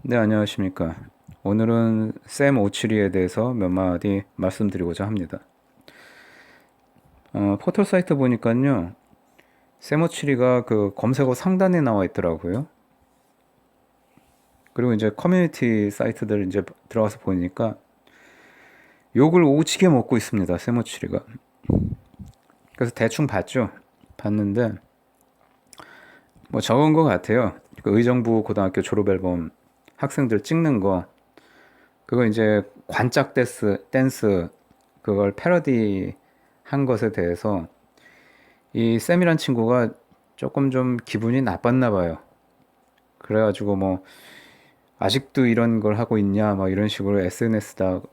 네, 안녕하십니까. 오늘은 샘 오츠리에 대해서 몇 마디 말씀드리고자 합니다. 포털 사이트 보니까요, 샘 오츠리가 그 검색어 상단에 나와 있더라고요. 그리고 이제 커뮤니티 사이트들 이제 들어가서 보니까 욕을 오지게 먹고 있습니다, 샘 오츠리가. 그래서 대충 봤죠. 봤는데, 뭐 적은 것 같아요. 그 의정부 고등학교 졸업앨범 학생들 찍는 거, 그거 이제 관짝 댄스 그걸 패러디 한 것에 대해서 이 쌤이란 친구가 조금 좀 기분이 나빴나 봐요. 그래가지고 뭐 아직도 이런 걸 하고 있냐 막 이런 식으로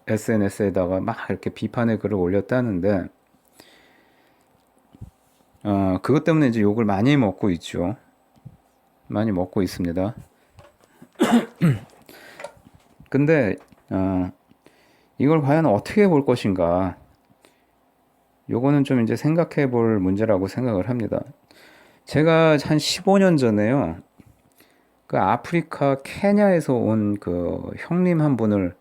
SNS에다가 막 이렇게 비판의 글을 올렸다는데 그것 때문에 이제 욕을 많이 먹고 있죠. 많이 먹고 있습니다. 근데 이걸 과연 어떻게 볼 것인가? 요거는 좀 이제 생각해 볼 문제라고 생각을 합니다. 제가 한 15년 전에요. 그 아프리카 케냐에서 온 그 형님 한 분을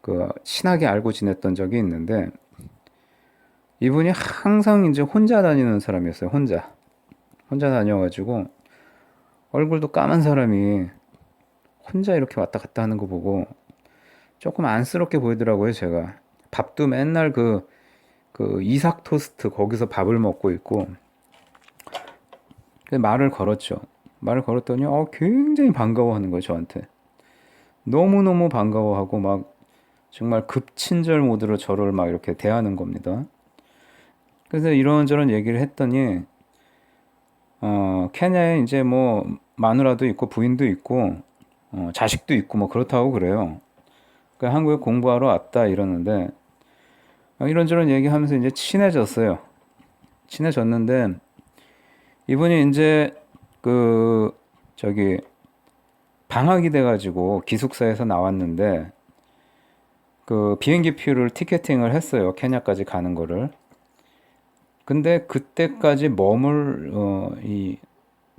그 친하게 알고 지냈던 적이 있는데 이분이 항상 이제 혼자 다니는 사람이었어요. 혼자 다녀가지고 얼굴도 까만 사람이 혼자 이렇게 왔다 갔다 하는 거 보고 조금 안쓰럽게 보이더라고요. 제가 밥도 맨날 그 이삭 토스트 거기서 밥을 먹고 있고 말을 걸었죠. 말을 걸었더니 굉장히 반가워하는 거예요. 저한테 너무너무 반가워하고 막 정말 급친절 모드로 저를 막 이렇게 대하는 겁니다. 그래서 이런저런 얘기를 했더니 케냐에 이제 뭐 마누라도 있고 부인도 있고 자식도 있고 뭐 그렇다고 그래요. 그러니까 한국에 공부하러 왔다 이러는데 이런저런 얘기하면서 이제 친해졌어요. 친해졌는데 이분이 이제 그 저기 방학이 돼가지고 기숙사에서 나왔는데 그 비행기 표를 티켓팅을 했어요. 케냐까지 가는 거를. 근데 그때까지 이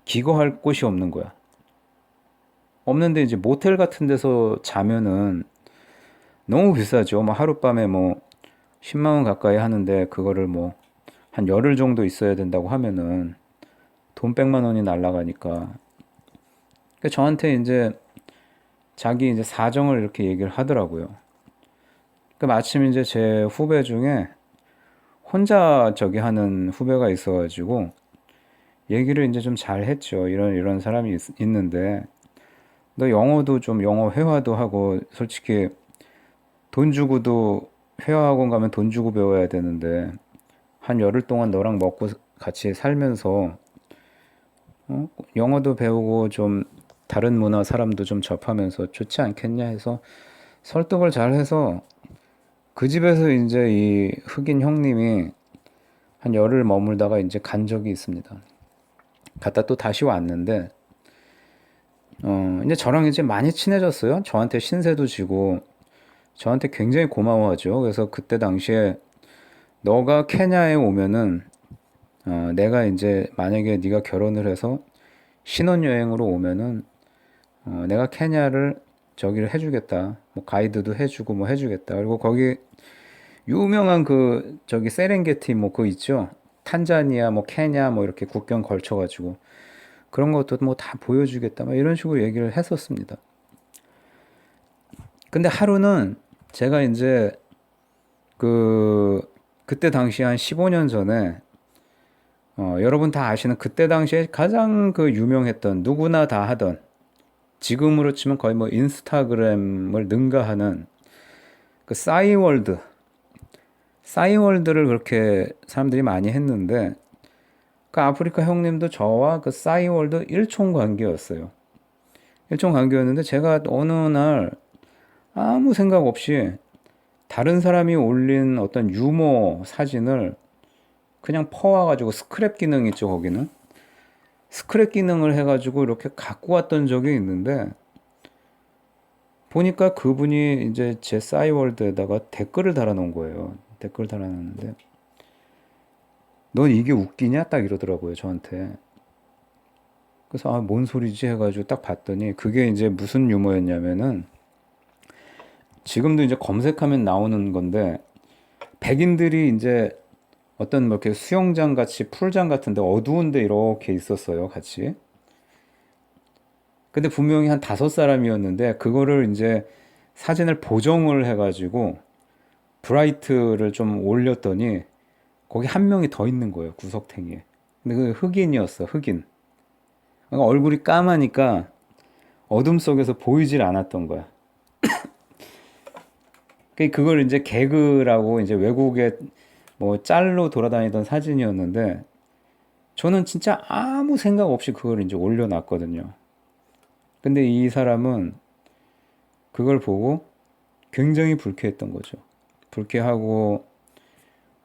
기거할 곳이 없는 거야. 없는데 이제 모텔 같은 데서 자면은 너무 비싸죠. 뭐 하룻밤에 뭐 10만 원 가까이 하는데 그거를 뭐 한 열흘 정도 있어야 된다고 하면은 돈 100만 원이 날라가니까. 그러니까 저한테 이제 자기 이제 사정을 이렇게 얘기를 하더라고요. 그 마침 이제 제 후배 중에 혼자 저기 하는 후배가 있어가지고 얘기를 이제 좀 잘 했죠. 이런 사람이 있는데 너 영어도 좀 영어 회화도 하고 솔직히 돈 주고도 회화학원 가면 돈 주고 배워야 되는데 한 열흘 동안 너랑 먹고 같이 살면서 영어도 배우고 좀 다른 문화 사람도 좀 접하면서 좋지 않겠냐 해서 설득을 잘 해서 그 집에서 이제 이 흑인 형님이 한 열흘 머물다가 이제 간 적이 있습니다. 갔다 또 다시 왔는데 이제 저랑 이제 많이 친해졌어요. 저한테 신세도 지고 저한테 굉장히 고마워하죠. 그래서 그때 당시에 너가 케냐에 오면은 내가 이제 만약에 네가 결혼을 해서 신혼여행으로 오면은 내가 케냐를 저기를 해주겠다. 뭐 가이드도 해주고 뭐 해주겠다. 그리고 거기 유명한 그 저기 세렝게티 뭐 그거 있죠. 탄자니아 뭐 케냐 뭐 이렇게 국경 걸쳐가지고 그런 것도 뭐 다 보여주겠다. 뭐 이런 식으로 얘기를 했었습니다. 근데 하루는 제가 이제 그 그때 당시 한 15년 전에 여러분 다 아시는 그때 당시에 가장 그 유명했던 누구나 다 하던 지금으로 치면 거의 뭐 인스타그램을 능가하는 그 싸이월드를 그렇게 사람들이 많이 했는데 그 아프리카 형님도 저와 그 싸이월드 일총 관계였어요. 일총 관계였는데 제가 어느 날 아무 생각 없이 다른 사람이 올린 어떤 유머 사진을 그냥 퍼와가지고 스크랩 기능 있죠, 거기는. 스크랩 기능을 해가지고 이렇게 갖고 왔던 적이 있는데 보니까 그분이 이제 제 싸이월드에다가 댓글을 달아놓은 거예요. 댓글 달아놨는데 넌 이게 웃기냐? 딱 이러더라고요, 저한테. 그래서 아, 뭔 소리지 해가지고 딱 봤더니 그게 이제 무슨 유머였냐면은 지금도 이제 검색하면 나오는 건데 백인들이 이제 어떤 뭐 이렇게 수영장 같이 풀장 같은데 어두운데 이렇게 있었어요, 같이. 근데 분명히 한 5사람이었는데 그거를 이제 사진을 보정을 해가지고 브라이트를 좀 올렸더니 거기 한 명이 더 있는 거예요, 구석탱이에. 근데 그 흑인이었어, 흑인. 그러니까 얼굴이 까마니까 어둠 속에서 보이질 않았던 거야. 그걸 이제 개그라고 이제 외국에 뭐 짤로 돌아다니던 사진이었는데 저는 진짜 아무 생각 없이 그걸 이제 올려놨거든요. 근데 이 사람은 그걸 보고 굉장히 불쾌했던 거죠. 불쾌하고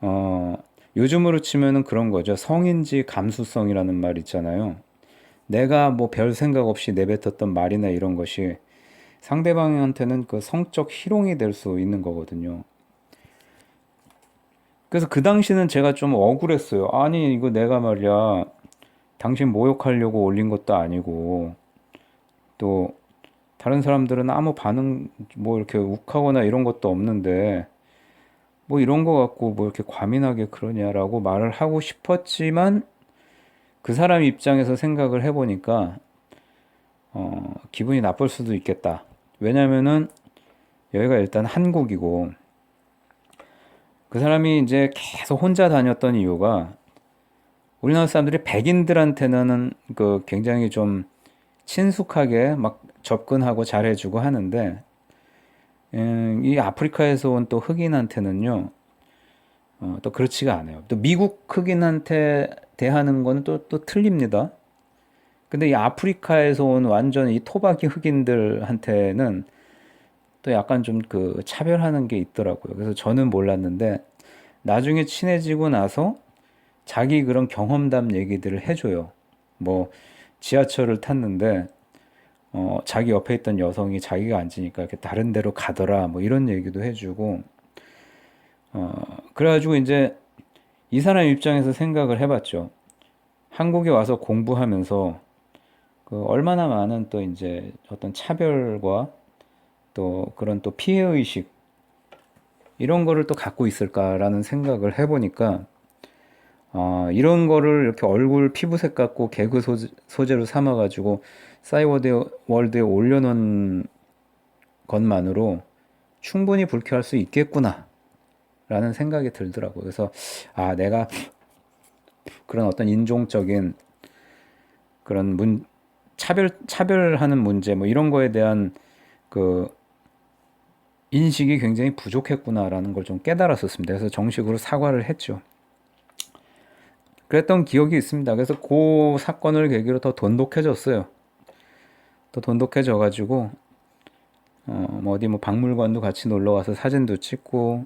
어 요즘으로 치면은 그런 거죠. 성인지 감수성이라는 말 있잖아요. 내가 뭐 별 생각 없이 내뱉었던 말이나 이런 것이 상대방한테는 그 성적 희롱이 될 수 있는 거거든요. 그래서 그 당시는 제가 좀 억울했어요. 아니, 이거 내가 말이야, 당신 모욕하려고 올린 것도 아니고, 또, 다른 사람들은 아무 반응, 뭐 이렇게 욱하거나 이런 것도 없는데, 뭐 이런 거 갖고 뭐 이렇게 과민하게 그러냐라고 말을 하고 싶었지만, 그 사람 입장에서 생각을 해보니까, 기분이 나쁠 수도 있겠다. 왜냐면은, 여기가 일단 한국이고, 그 사람이 이제 계속 혼자 다녔던 이유가 우리나라 사람들이 백인들한테는 그 굉장히 좀 친숙하게 막 접근하고 잘해주고 하는데 이 아프리카에서 온 또 흑인한테는요 또 그렇지가 않아요. 또 미국 흑인한테 대하는 건 또 틀립니다. 근데 이 아프리카에서 온 완전 이 토박이 흑인들한테는 또 약간 좀 그 차별하는 게 있더라고요. 그래서 저는 몰랐는데 나중에 친해지고 나서 자기 그런 경험담 얘기들을 해줘요. 뭐 지하철을 탔는데 자기 옆에 있던 여성이 자기가 앉으니까 이렇게 다른 데로 가더라 뭐 이런 얘기도 해주고 그래가지고 이제 이 사람 입장에서 생각을 해봤죠. 한국에 와서 공부하면서 그 얼마나 많은 또 이제 어떤 차별과 또 그런 또 피해 의식 이런 거를 또 갖고 있을까라는 생각을 해보니까 이런 거를 이렇게 얼굴 피부색 갖고 개그 소재로 삼아가지고 싸이월드 월드에 올려놓은 것만으로 충분히 불쾌할 수 있겠구나 라는 생각이 들더라고요. 그래서 내가 그런 어떤 인종적인 그런 차별하는 문제 뭐 이런 거에 대한 그 인식이 굉장히 부족했구나라는 걸 좀 깨달았었습니다. 그래서 정식으로 사과를 했죠. 그랬던 기억이 있습니다. 그래서 그 사건을 계기로 더 돈독해졌어요. 더 돈독해져가지고 뭐 어디 뭐 박물관도 같이 놀러 가서 사진도 찍고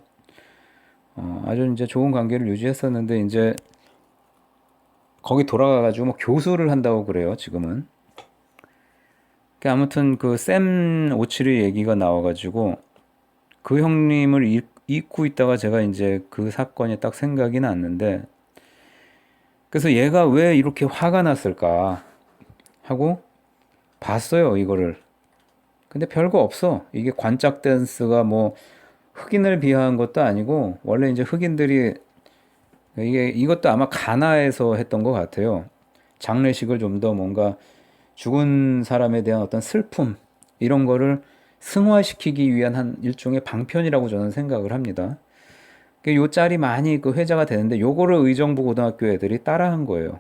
아주 이제 좋은 관계를 유지했었는데 이제 거기 돌아가가지고 뭐 교수를 한다고 그래요. 지금은. 아무튼 그 샘 오츠리 얘기가 나와가지고 그 형님을 잊고 있다가 제가 이제 그 사건이 딱 생각이 났는데 그래서 얘가 왜 이렇게 화가 났을까 하고 봤어요, 이거를. 근데 별거 없어. 이게 관짝 댄스가 뭐 흑인을 비하한 것도 아니고 원래 이제 흑인들이 이것도 아마 가나에서 했던 것 같아요. 장례식을 좀 더 뭔가 죽은 사람에 대한 어떤 슬픔 이런 거를 승화시키기 위한 한 일종의 방편이라고 저는 생각을 합니다. 요 짤이 많이 그 회자가 되는데 요거를 의정부 고등학교 애들이 따라한 거예요.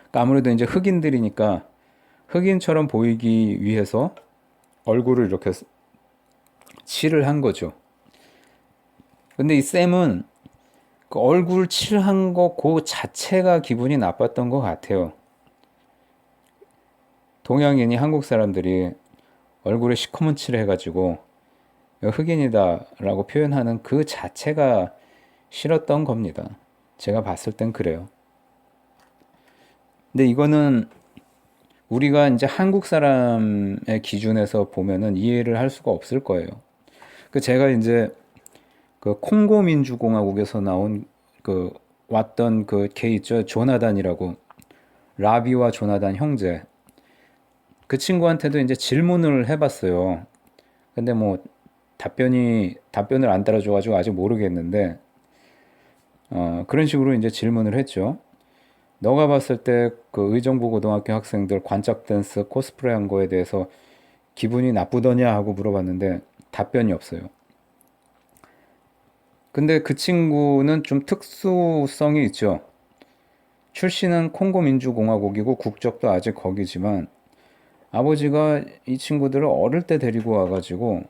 그러니까 아무래도 이제 흑인들이니까 흑인처럼 보이기 위해서 얼굴을 이렇게 칠을 한 거죠. 근데 이 쌤은 그 얼굴 칠한 거 그 자체가 기분이 나빴던 것 같아요. 동양인이 한국 사람들이 얼굴에 시커먼 칠을 해가지고 흑인이다라고 표현하는 그 자체가 싫었던 겁니다. 제가 봤을 땐 그래요. 근데 이거는 우리가 이제 한국 사람의 기준에서 보면은 이해를 할 수가 없을 거예요. 제가 이제 그 콩고 민주공화국에서 나온 그 왔던 그 걔 있죠. 조나단이라고 라비와 조나단 형제. 그 친구한테도 이제 질문을 해봤어요. 근데 뭐 답변을 안 따라줘가지고 아직 모르겠는데, 그런 식으로 이제 질문을 했죠. 너가 봤을 때 그 의정부 고등학교 학생들 관짝 댄스 코스프레 한 거에 대해서 기분이 나쁘더냐 하고 물어봤는데 답변이 없어요. 근데 그 친구는 좀 특수성이 있죠. 출신은 콩고 민주공화국이고 국적도 아직 거기지만 아버지가 이 친구들을 어릴 때 데리고 와가지고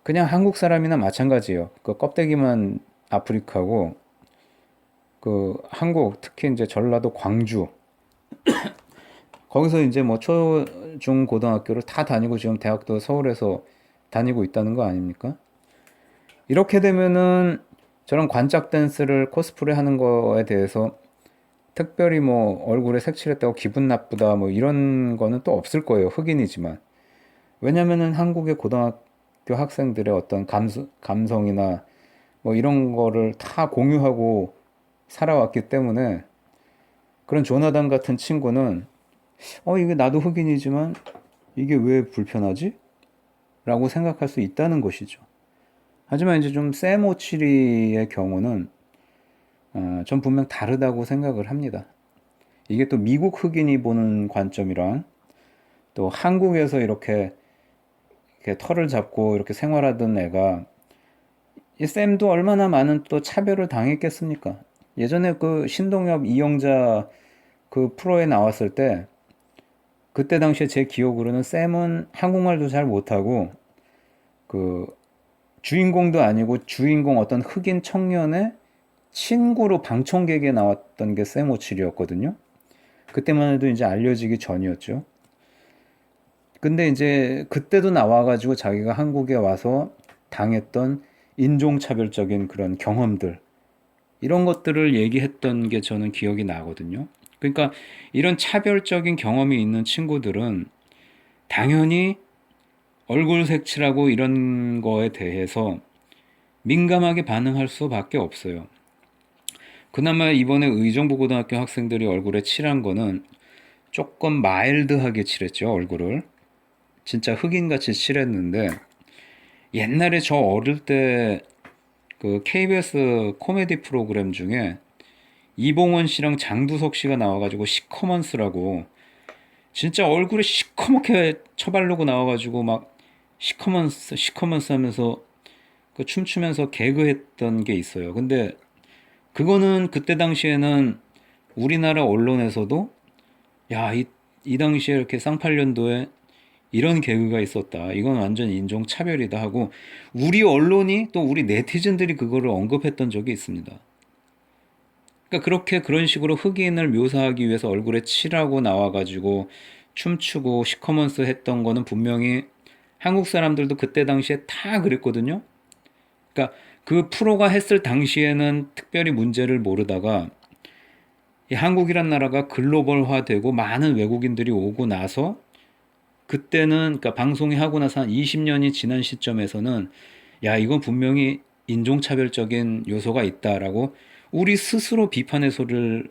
그냥 한국 사람이나 마찬가지예요. 그 껍데기만 아프리카고 그 한국 특히 이제 전라도 광주 거기서 이제 뭐 초, 중, 고등학교를 다 다니고 지금 대학도 서울에서 다니고 있다는 거 아닙니까? 이렇게 되면은 저런 관짝 댄스를 코스프레 하는 거에 대해서 특별히 뭐 얼굴에 색칠했다고 기분 나쁘다 뭐 이런 거는 또 없을 거예요. 흑인이지만. 왜냐면은 한국의 고등학교 학생들의 어떤 감성이나 뭐 이런 거를 다 공유하고 살아왔기 때문에 그런 조나단 같은 친구는 이게 나도 흑인이지만 이게 왜 불편하지? 라고 생각할 수 있다는 것이죠. 하지만 이제 좀 세모치리의 경우는 전 분명 다르다고 생각을 합니다. 이게 또 미국 흑인이 보는 관점이랑 또 한국에서 이렇게 털을 잡고 이렇게 생활하던 애가 이 쌤도 얼마나 많은 또 차별을 당했겠습니까? 예전에 그 신동엽 이영자 그 프로에 나왔을 때 그때 당시에 제 기억으로는 쌤은 한국말도 잘 못하고 그 주인공도 아니고 주인공 어떤 흑인 청년의 친구로 방청객에 나왔던 게 쌤 오칠이었거든요. 그때만 해도 이제 알려지기 전이었죠. 근데 이제 그때도 나와가지고 자기가 한국에 와서 당했던 인종차별적인 그런 경험들, 이런 것들을 얘기했던 게 저는 기억이 나거든요. 그러니까 이런 차별적인 경험이 있는 친구들은 당연히 얼굴 색칠하고 이런 거에 대해서 민감하게 반응할 수밖에 없어요. 그나마 이번에 의정부 고등학교 학생들이 얼굴에 칠한 거는 조금 마일드하게 칠했죠, 얼굴을. 진짜 흑인같이 칠했는데 옛날에 저 어릴 때 그 KBS 코미디 프로그램 중에 이봉원 씨랑 장두석 씨가 나와가지고 시커먼스라고 진짜 얼굴에 시커멓게 처바르고 나와가지고 막 시커먼스 시커먼스 하면서 그 춤추면서 개그했던 게 있어요. 근데 그거는 그때 당시에는 우리나라 언론에서도 야, 이 당시에 이렇게 쌍팔년도에 이런 개그가 있었다. 이건 완전 인종차별이다 하고 우리 언론이 또 우리 네티즌들이 그거를 언급했던 적이 있습니다. 그러니까 그렇게 그런 식으로 흑인을 묘사하기 위해서 얼굴에 칠하고 나와가지고 춤추고 시커먼스 했던 거는 분명히 한국 사람들도 그때 당시에 다 그랬거든요. 그러니까 그 프로가 했을 당시에는 특별히 문제를 모르다가 이 한국이란 나라가 글로벌화되고 많은 외국인들이 오고 나서 그때는 그러니까 방송이 하고 나서 한 20년이 지난 시점에서는 야 이건 분명히 인종차별적인 요소가 있다라고 우리 스스로 비판의 소리를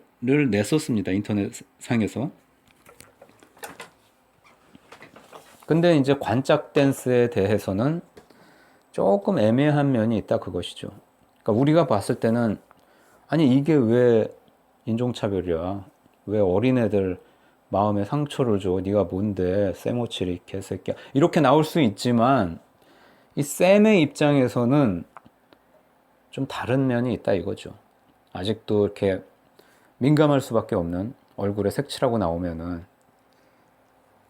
냈었습니다. 인터넷 상에서. 근데 이제 관짝 댄스에 대해서는 조금 애매한 면이 있다 그것이죠. 그러니까 우리가 봤을 때는 아니 이게 왜 인종차별이야? 왜 어린애들 마음에 상처를 줘? 네가 뭔데? 쌤오칠이 개새끼야. 이렇게 나올 수 있지만 이 쌤의 입장에서는 좀 다른 면이 있다 이거죠. 아직도 이렇게 민감할 수밖에 없는 얼굴에 색칠하고 나오면은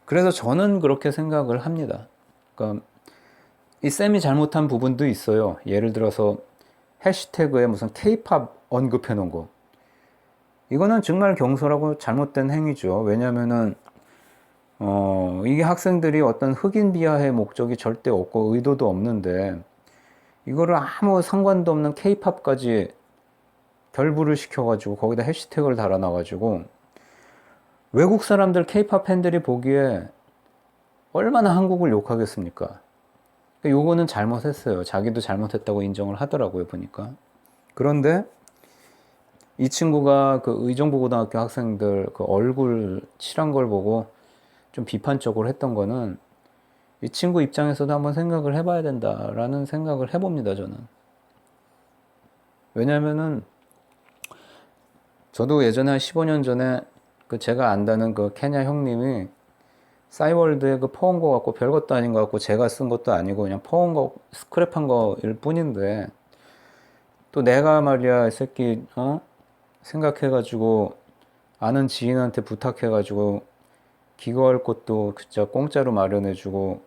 그래서 저는 그렇게 생각을 합니다. 그러니까 이 쌤이 잘못한 부분도 있어요. 예를 들어서 해시태그에 무슨 K-팝 언급해 놓은 거. 이거는 정말 경솔하고 잘못된 행위죠. 왜냐면은 이게 학생들이 어떤 흑인 비하의 목적이 절대 없고 의도도 없는데 이거를 아무 상관도 없는 K-팝까지 결부를 시켜가지고 거기다 해시태그를 달아놔가지고 외국 사람들 K-팝 팬들이 보기에 얼마나 한국을 욕하겠습니까? 요거는 잘못했어요. 자기도 잘못했다고 인정을 하더라고요, 보니까. 그런데 이 친구가 그 의정부고등학교 학생들 그 얼굴 칠한 걸 보고 좀 비판적으로 했던 거는 이 친구 입장에서도 한번 생각을 해봐야 된다라는 생각을 해봅니다, 저는. 왜냐면은 저도 예전에 한 15년 전에 그 제가 안다는 그 케냐 형님이 싸이월드에 그 퍼온 거 같고 별것도 아닌 거 같고 제가 쓴 것도 아니고 그냥 퍼온 거 스크랩한 거일 뿐인데 또 내가 말이야 이 새끼 생각해가지고 아는 지인한테 부탁해가지고 기거할 것도 진짜 공짜로 마련해주고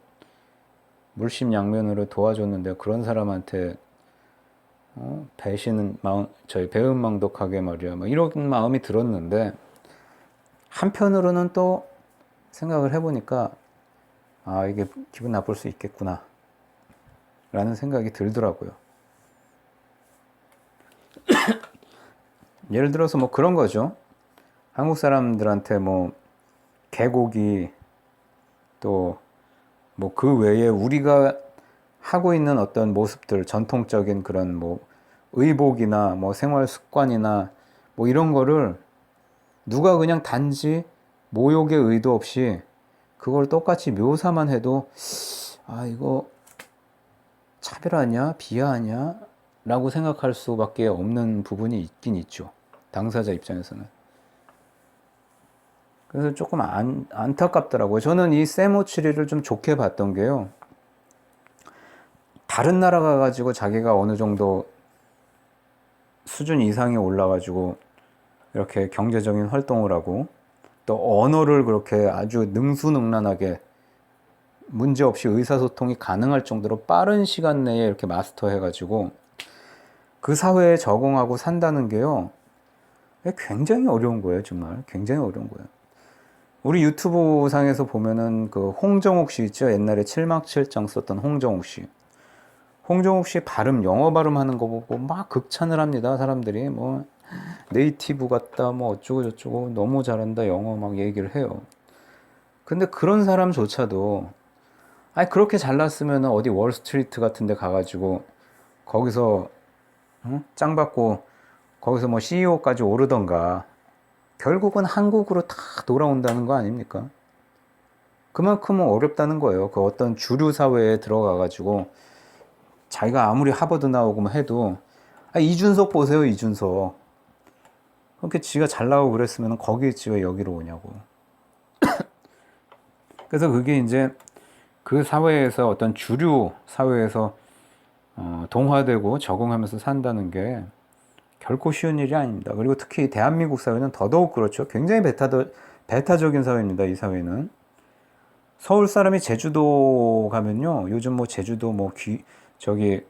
물심양면으로 도와줬는데 그런 사람한테 배신은 마음 저희 배은망덕하게 말이야 막 이런 마음이 들었는데 한편으로는 또 생각을 해보니까 아 이게 기분 나쁠 수 있겠구나 라는 생각이 들더라고요. 예를 들어서 뭐 그런 거죠. 한국 사람들한테 뭐 개고기 또 뭐 그 외에 우리가 하고 있는 어떤 모습들 전통적인 그런 뭐 의복이나 뭐 생활 습관이나 뭐 이런 거를 누가 그냥 단지 모욕의 의도 없이 그걸 똑같이 묘사만 해도 아 이거 차별하냐 비하하냐 라고 생각할 수밖에 없는 부분이 있긴 있죠. 당사자 입장에서는. 그래서 조금 안타깝더라고요. 저는 이 세모치리를 좀 좋게 봤던 게요. 다른 나라 가가지고 자기가 어느 정도 수준 이상에 올라가지고 이렇게 경제적인 활동을 하고 또 언어를 그렇게 아주 능수능란하게 문제없이 의사소통이 가능할 정도로 빠른 시간 내에 이렇게 마스터해가지고 그 사회에 적응하고 산다는 게요. 굉장히 어려운 거예요, 정말. 굉장히 어려운 거예요. 우리 유튜브 상에서 보면은 그 홍정욱 씨 있죠? 옛날에 7막7장 썼던 홍정욱 씨. 홍정욱 씨 발음, 영어 발음 하는 거 보고 막 극찬을 합니다, 사람들이. 뭐, 네이티브 같다, 뭐 어쩌고저쩌고, 너무 잘한다, 영어 막 얘기를 해요. 근데 그런 사람조차도, 아니, 그렇게 잘났으면 어디 월스트리트 같은 데 가가지고, 거기서, 짱 받고, 거기서 뭐 CEO까지 오르던가, 결국은 한국으로 다 돌아온다는 거 아닙니까? 그만큼은 어렵다는 거예요. 그 어떤 주류 사회에 들어가가지고, 자기가 아무리 하버드 나오고 뭐 해도, 이준석 보세요, 이준석. 그렇게 지가 잘 나오고 그랬으면 거기 있지 왜 여기로 오냐고. 그래서 그게 이제 그 사회에서 어떤 주류 사회에서 동화되고 적응하면서 산다는 게 결코 쉬운 일이 아닙니다. 그리고 특히 대한민국 사회는 더더욱 그렇죠. 굉장히 배타적인 사회입니다. 이 사회는. 서울 사람이 제주도 가면요. 요즘 뭐 제주도 뭐 저기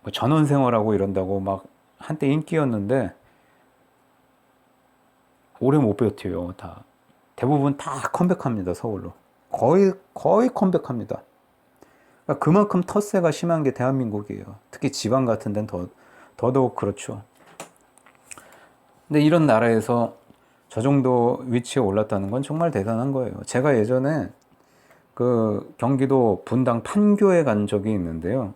뭐 전원생활하고 이런다고 막 한때 인기였는데 오래 못 버텨요. 다. 대부분 다 컴백합니다. 서울로. 거의 컴백합니다. 그러니까 그만큼 텃세가 심한 게 대한민국이에요. 특히 지방 같은 데는 더더욱 그렇죠. 근데 이런 나라에서 저 정도 위치에 올랐다는 건 정말 대단한 거예요. 제가 예전에 그 경기도 분당 판교에 간 적이 있는데요.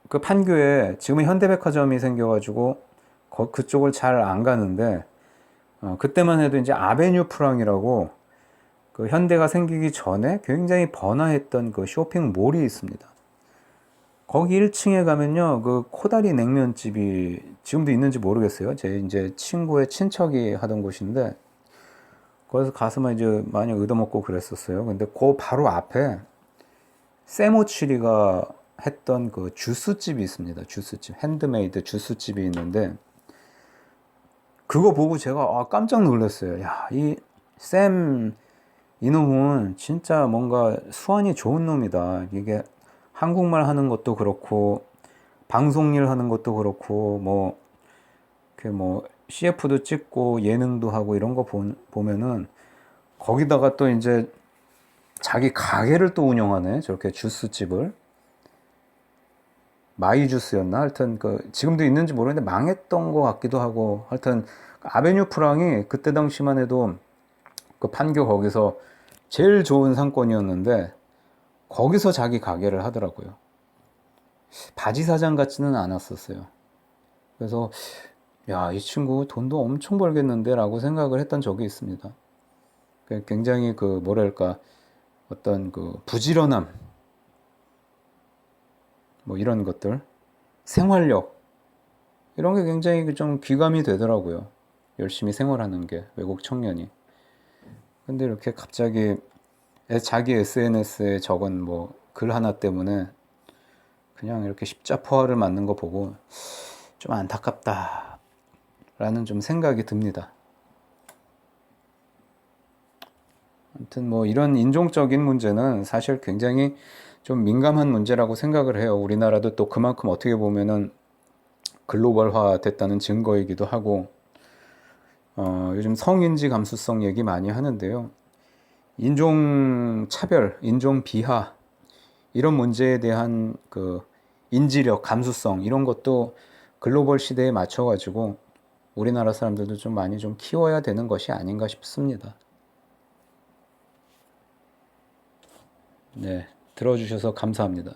그 판교에 지금은 현대백화점이 생겨가지고 그쪽을 잘 안 가는데 그때만 해도 이제 아베뉴 프랑이라고 그 현대가 생기기 전에 굉장히 번화했던 그 쇼핑몰이 있습니다. 거기 1층에 가면요, 그 코다리 냉면집이 지금도 있는지 모르겠어요. 제 이제 친구의 친척이 하던 곳인데, 거기서 가서만 이제 많이 얻어먹고 그랬었어요. 근데 그 바로 앞에 세모치리가 했던 그 주스집이 있습니다. 주스집. 핸드메이드 주스집이 있는데, 그거 보고 제가 깜짝 놀랐어요. 야, 이놈은 진짜 뭔가 수완이 좋은 놈이다. 이게 한국말 하는 것도 그렇고 방송일 하는 것도 그렇고 뭐 CF도 찍고 예능도 하고 이런 거 보면은 거기다가 또 이제 자기 가게를 또 운영하네. 저렇게 주스집을. 마이주스였나? 하여튼 지금도 있는지 모르겠는데 망했던 것 같기도 하고 하여튼 아베뉴 프랑이 그때 당시만 해도 그 판교 거기서 제일 좋은 상권이었는데 거기서 자기 가게를 하더라고요. 바지 사장 같지는 않았었어요. 그래서 야, 이 친구 돈도 엄청 벌겠는데 라고 생각을 했던 적이 있습니다. 굉장히 그 뭐랄까 어떤 그 부지런함 뭐 이런 것들 생활력 이런 게 굉장히 좀 귀감이 되더라고요. 열심히 생활하는 게 외국 청년이. 근데 이렇게 갑자기 자기 SNS에 적은 뭐 글 하나 때문에 그냥 이렇게 십자포화를 맞는 거 보고 좀 안타깝다라는 좀 생각이 듭니다. 아무튼 뭐 이런 인종적인 문제는 사실 굉장히 좀 민감한 문제라고 생각을 해요. 우리나라도 또 그만큼 어떻게 보면은 글로벌화 됐다는 증거이기도 하고, 요즘 성인지 감수성 얘기 많이 하는데요. 인종 차별, 인종 비하, 이런 문제에 대한 그 인지력, 감수성, 이런 것도 글로벌 시대에 맞춰가지고 우리나라 사람들도 좀 많이 좀 키워야 되는 것이 아닌가 싶습니다. 네, 들어주셔서 감사합니다.